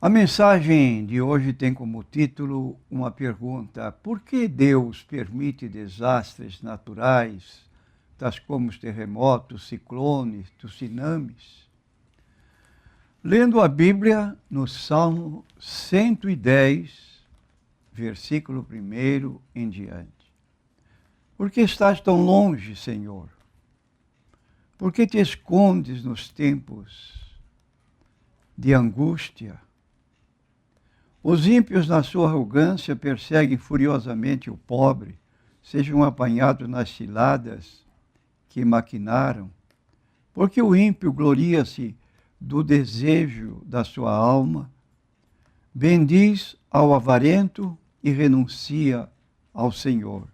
A mensagem de hoje tem como título uma pergunta: por que Deus permite desastres naturais, tais como os terremotos, ciclones, tsunamis? Lendo a Bíblia, no Salmo 110, versículo 1 em diante. Por que estás tão longe, Senhor? Por que te escondes nos tempos de angústia? Os ímpios, na sua arrogância, perseguem furiosamente o pobre, sejam apanhados nas ciladas que maquinaram. Porque o ímpio gloria-se do desejo da sua alma, bendiz ao avarento e renuncia ao Senhor.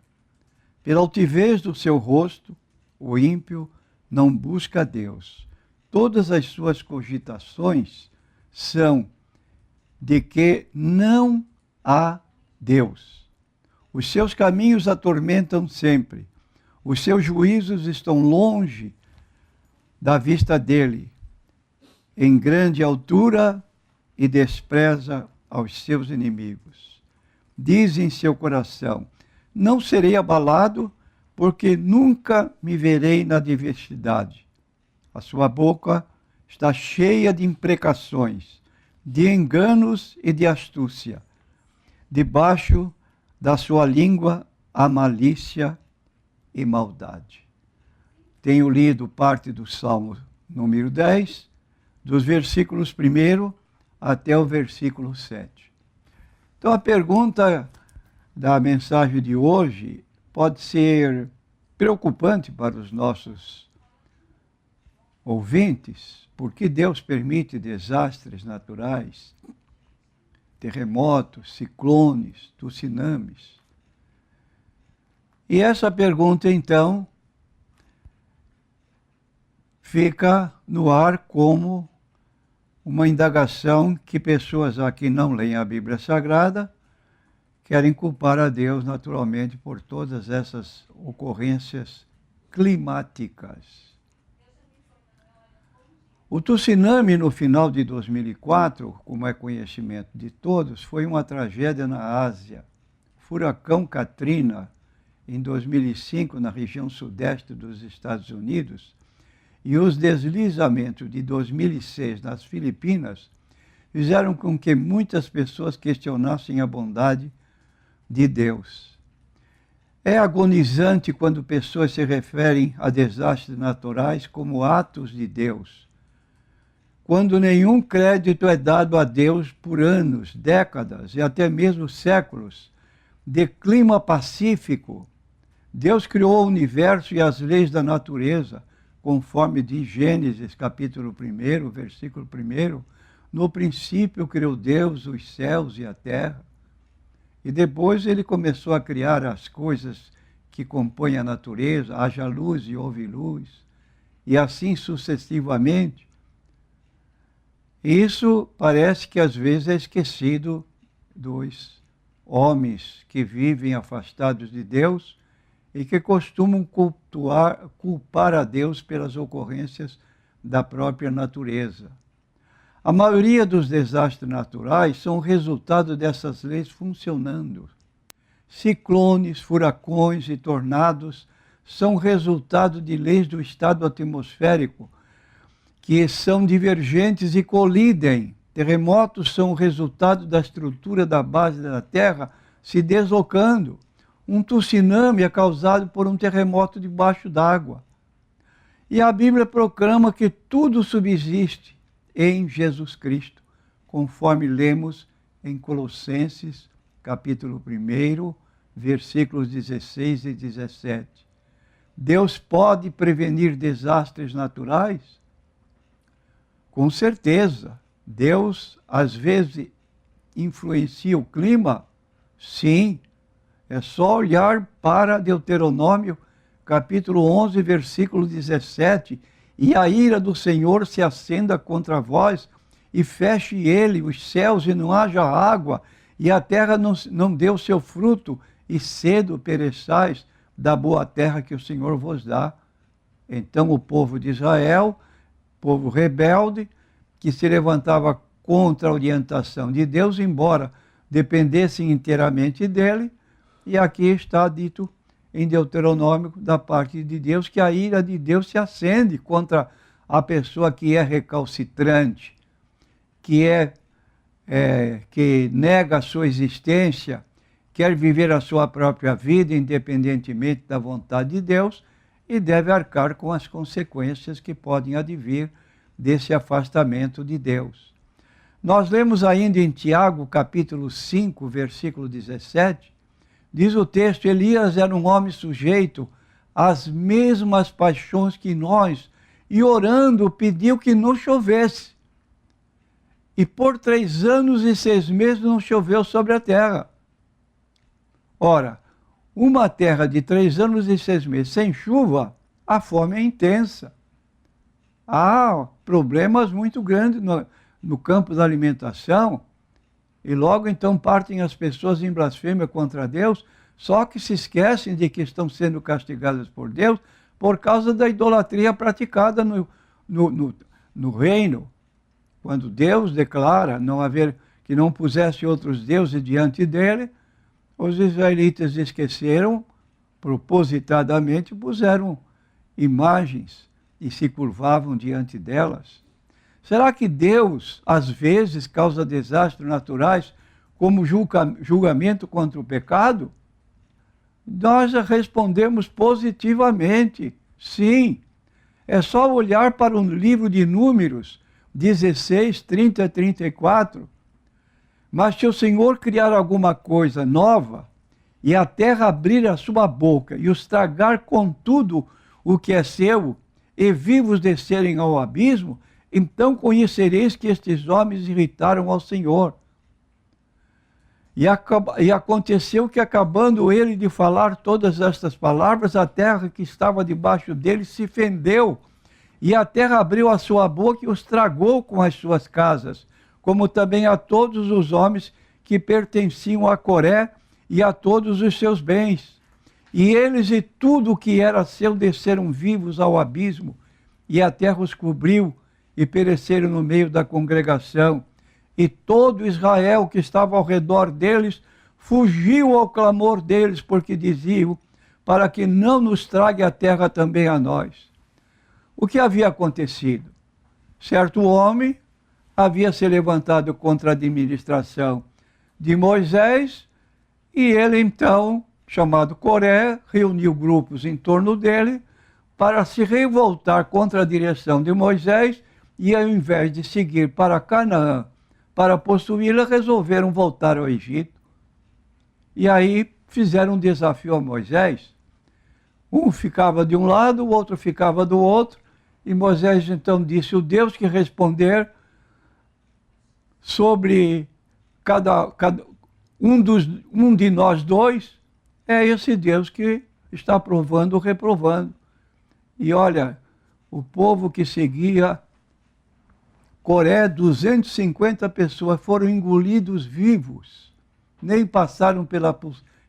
Pela altivez do seu rosto, o ímpio não busca a Deus. Todas as suas cogitações são de que não há Deus. Os seus caminhos atormentam sempre. Os seus juízos estão longe da vista dele, em grande altura, e despreza aos seus inimigos. Diz em seu coração: não serei abalado, porque nunca me verei na adversidade. A sua boca está cheia de imprecações, de enganos e de astúcia. Debaixo da sua língua há malícia e maldade. Tenho lido parte do Salmo número 10, dos versículos 1 até o versículo 7. Então a pergunta da mensagem de hoje pode ser preocupante para os nossos ouvintes. Por que Deus permite desastres naturais, terremotos, ciclones, tsunamis? E essa pergunta, então, fica no ar como uma indagação que pessoas aqui não leem a Bíblia Sagrada querem culpar a Deus, naturalmente, por todas essas ocorrências climáticas. O tsunami, no final de 2004, como é conhecimento de todos, foi uma tragédia na Ásia. O furacão Katrina, em 2005, na região sudeste dos Estados Unidos, e os deslizamentos de 2006 nas Filipinas fizeram com que muitas pessoas questionassem a bondade de Deus. É agonizante quando pessoas se referem a desastres naturais como atos de Deus, quando nenhum crédito é dado a Deus por anos, décadas e até mesmo séculos de clima pacífico. Deus criou o universo e as leis da natureza, conforme diz Gênesis, capítulo 1, versículo 1. No princípio criou Deus os céus e a terra. E depois ele começou a criar as coisas que compõem a natureza, haja luz e houve luz, e assim sucessivamente. Isso parece que às vezes é esquecido dos homens que vivem afastados de Deus e que costumam culpar a Deus pelas ocorrências da própria natureza. A maioria dos desastres naturais são resultado dessas leis funcionando. Ciclones, furacões e tornados são resultado de leis do estado atmosférico, que são divergentes e colidem. Terremotos são o resultado da estrutura da base da Terra se deslocando. Um tsunami é causado por um terremoto debaixo d'água. E a Bíblia proclama que tudo subsiste em Jesus Cristo, conforme lemos em Colossenses, capítulo 1, versículos 16 e 17. Deus pode prevenir desastres naturais? Com certeza. Deus, às vezes, influencia o clima? Sim. É só olhar para Deuteronômio, capítulo 11, versículo 17. E a ira do Senhor se acenda contra vós, e feche ele os céus, e não haja água, e a terra não dê o seu fruto, e cedo pereçais da boa terra que o Senhor vos dá. Então o povo de Israel, povo rebelde, que se levantava contra a orientação de Deus, embora dependessem inteiramente dele. E aqui está dito em Deuteronômio, da parte de Deus, que a ira de Deus se acende contra a pessoa que é recalcitrante, que nega a sua existência, quer viver a sua própria vida independentemente da vontade de Deus e deve arcar com as consequências que podem advir desse afastamento de Deus. Nós lemos ainda em Tiago, capítulo 5, versículo 17, diz o texto: Elias era um homem sujeito às mesmas paixões que nós, e orando pediu que não chovesse. E por 3 anos e 6 meses não choveu sobre a terra. Ora, uma terra de 3 anos e 6 meses sem chuva, a fome é intensa. Há problemas muito grandes no campo da alimentação, e logo então partem as pessoas em blasfêmia contra Deus, só que se esquecem de que estão sendo castigadas por Deus por causa da idolatria praticada no reino. Quando Deus declara que não pusesse outros deuses diante dele, os israelitas esqueceram, propositadamente puseram imagens e se curvavam diante delas. Será que Deus, às vezes, causa desastres naturais como julgamento contra o pecado? Nós respondemos positivamente, sim. É só olhar para o livro de Números 16, 30 e 34. Mas se o Senhor criar alguma coisa nova, e a terra abrir a sua boca, e os tragar com tudo o que é seu, e vivos descerem ao abismo, então conhecereis que estes homens irritaram ao Senhor. E aconteceu que, acabando ele de falar todas estas palavras, a terra que estava debaixo dele se fendeu, e a terra abriu a sua boca e os tragou com as suas casas, como também a todos os homens que pertenciam a Coré e a todos os seus bens. E eles e tudo o que era seu desceram vivos ao abismo, e a terra os cobriu, e pereceram no meio da congregação. E todo Israel que estava ao redor deles fugiu ao clamor deles, porque diziam: para que não nos trague a terra também a nós. O que havia acontecido? Certo homem havia se levantado contra a administração de Moisés, e ele então, chamado Coré, reuniu grupos em torno dele para se revoltar contra a direção de Moisés, e ao invés de seguir para Canaã para possuí-la, resolveram voltar ao Egito. E aí fizeram um desafio a Moisés. Um ficava de um lado, o outro ficava do outro, e Moisés então disse: o Deus que responder sobre um de nós dois, é esse Deus que está aprovando ou reprovando. E olha, o povo que seguia Coré, 250 pessoas foram engolidos vivos, nem passaram pela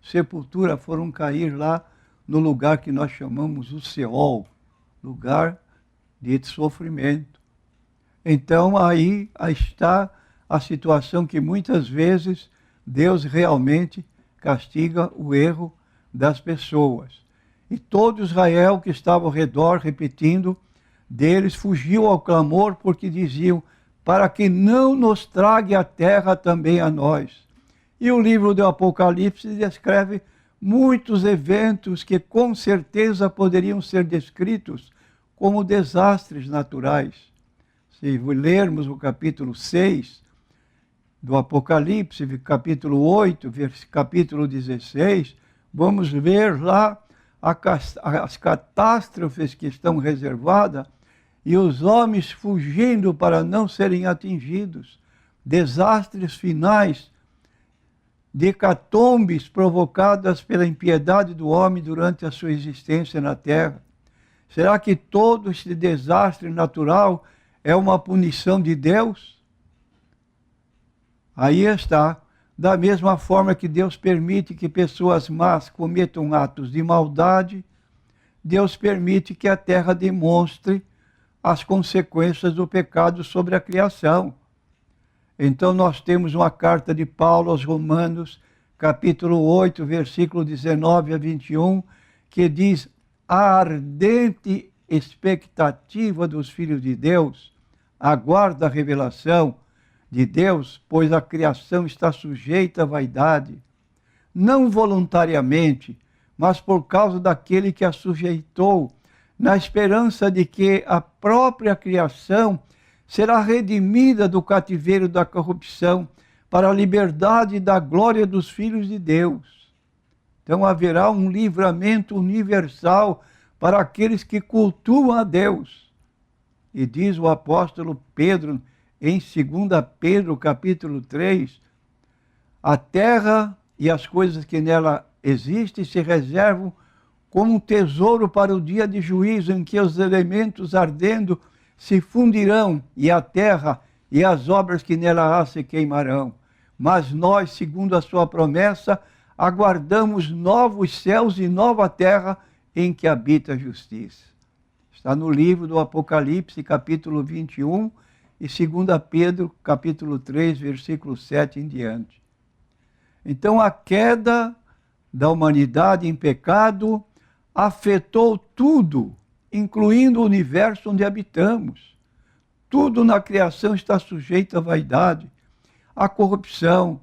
sepultura, foram cair lá no lugar que nós chamamos o Seol, lugar de sofrimento. Então aí está a situação que muitas vezes Deus realmente castiga o erro das pessoas. E todo Israel que estava ao redor, repetindo, deles fugiu ao clamor, porque diziam: para que não nos trague a terra também a nós. E o livro do Apocalipse descreve muitos eventos que com certeza poderiam ser descritos como desastres naturais. Se lermos o capítulo 6 do Apocalipse, capítulo 8, capítulo 16, vamos ver lá as catástrofes que estão reservadas e os homens fugindo para não serem atingidos, desastres finais, decatombes provocadas pela impiedade do homem durante a sua existência na terra. Será que todo este desastre natural é uma punição de Deus? Aí está. Da mesma forma que Deus permite que pessoas más cometam atos de maldade, Deus permite que a terra demonstre as consequências do pecado sobre a criação. Então nós temos uma carta de Paulo aos Romanos, capítulo 8, versículo 19 a 21, que diz: a ardente expectativa dos filhos de Deus aguarda a revelação de Deus, pois a criação está sujeita à vaidade, não voluntariamente, mas por causa daquele que a sujeitou, na esperança de que a própria criação será redimida do cativeiro da corrupção para a liberdade da glória dos filhos de Deus. Então haverá um livramento universal para aqueles que cultuam a Deus. E diz o apóstolo Pedro, em 2 Pedro, capítulo 3, a terra e as coisas que nela existem se reservam como um tesouro para o dia de juízo, em que os elementos ardendo se fundirão, e a terra e as obras que nela há se queimarão. Mas nós, segundo a sua promessa, aguardamos novos céus e nova terra em que habita a justiça. Está no livro do Apocalipse, capítulo 21, e 2 Pedro, capítulo 3, versículo 7 em diante. Então, a queda da humanidade em pecado afetou tudo, incluindo o universo onde habitamos. Tudo na criação está sujeito à vaidade, à corrupção.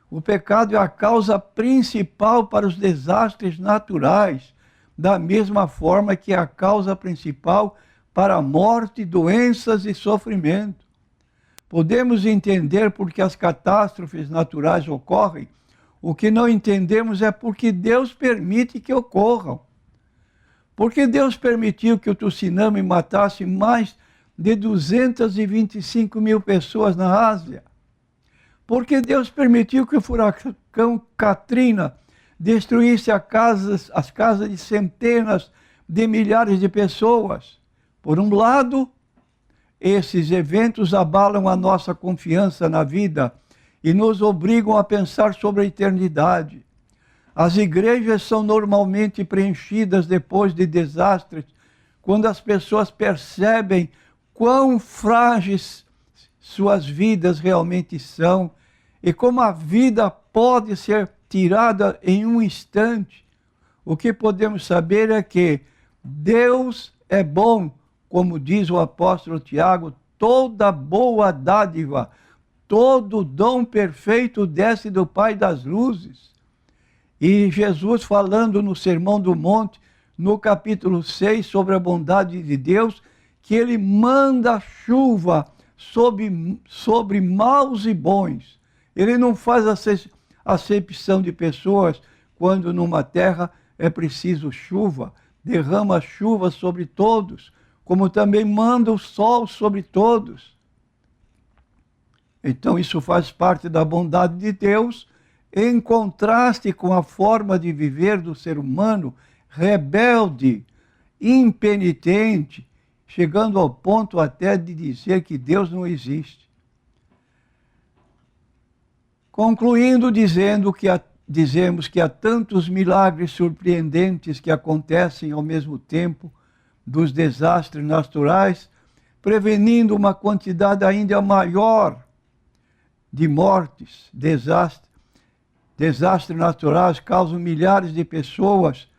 O pecado é a causa principal para os desastres naturais, da mesma forma que é a causa principal para a morte, doenças e sofrimento. Podemos entender por que as catástrofes naturais ocorrem. O que não entendemos é porque Deus permite que ocorram. Porque Deus permitiu que o tsunami matasse mais de 225 mil pessoas na Ásia? Porque Deus permitiu que o furacão Katrina destruísse as casas de centenas de milhares de pessoas? Por um lado, esses eventos abalam a nossa confiança na vida e nos obrigam a pensar sobre a eternidade. As igrejas são normalmente preenchidas depois de desastres, quando as pessoas percebem quão frágeis suas vidas realmente são e como a vida pode ser tirada em um instante. O que podemos saber é que Deus é bom, como diz o apóstolo Tiago, toda boa dádiva, todo dom perfeito desce do Pai das luzes. E Jesus, falando no Sermão do Monte, no capítulo 6, sobre a bondade de Deus, que ele manda chuva sobre maus e bons. Ele não faz acepção de pessoas quando numa terra é preciso chuva. Derrama chuva sobre todos, como também manda o sol sobre todos. Então isso faz parte da bondade de Deus, em contraste com a forma de viver do ser humano, rebelde, impenitente, chegando ao ponto até de dizer que Deus não existe. Concluindo, dizemos que há tantos milagres surpreendentes que acontecem ao mesmo tempo dos desastres naturais, prevenindo uma quantidade ainda maior de mortes. Desastres naturais causam milhares de pessoas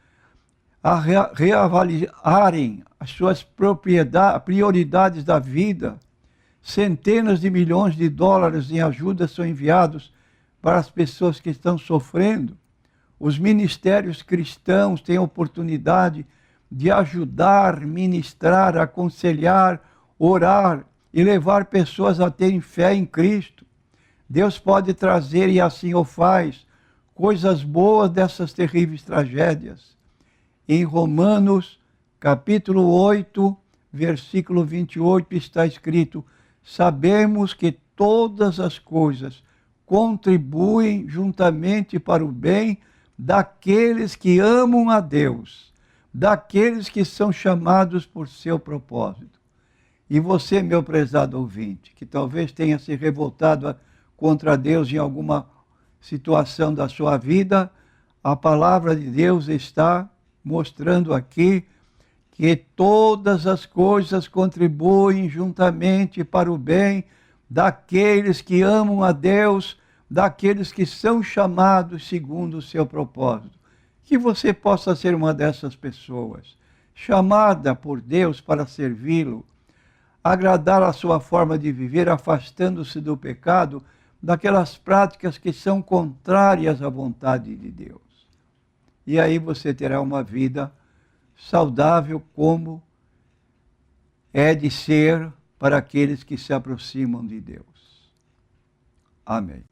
a reavaliarem as suas prioridades da vida. Centenas de milhões de dólares em ajuda são enviados para as pessoas que estão sofrendo. Os ministérios cristãos têm a oportunidade de ajudar, ministrar, aconselhar, orar e levar pessoas a terem fé em Cristo. Deus pode trazer, e assim o faz, coisas boas dessas terríveis tragédias. Em Romanos, capítulo 8, versículo 28, está escrito: sabemos que todas as coisas contribuem juntamente para o bem daqueles que amam a Deus, daqueles que são chamados por seu propósito. E você, meu prezado ouvinte, que talvez tenha se revoltado contra Deus em alguma situação da sua vida, a palavra de Deus está mostrando aqui que todas as coisas contribuem juntamente para o bem daqueles que amam a Deus, daqueles que são chamados segundo o seu propósito. Que você possa ser uma dessas pessoas, chamada por Deus para servi-lo, agradar a sua forma de viver, afastando-se do pecado, daquelas práticas que são contrárias à vontade de Deus. E aí você terá uma vida saudável, como é de ser para aqueles que se aproximam de Deus. Amém.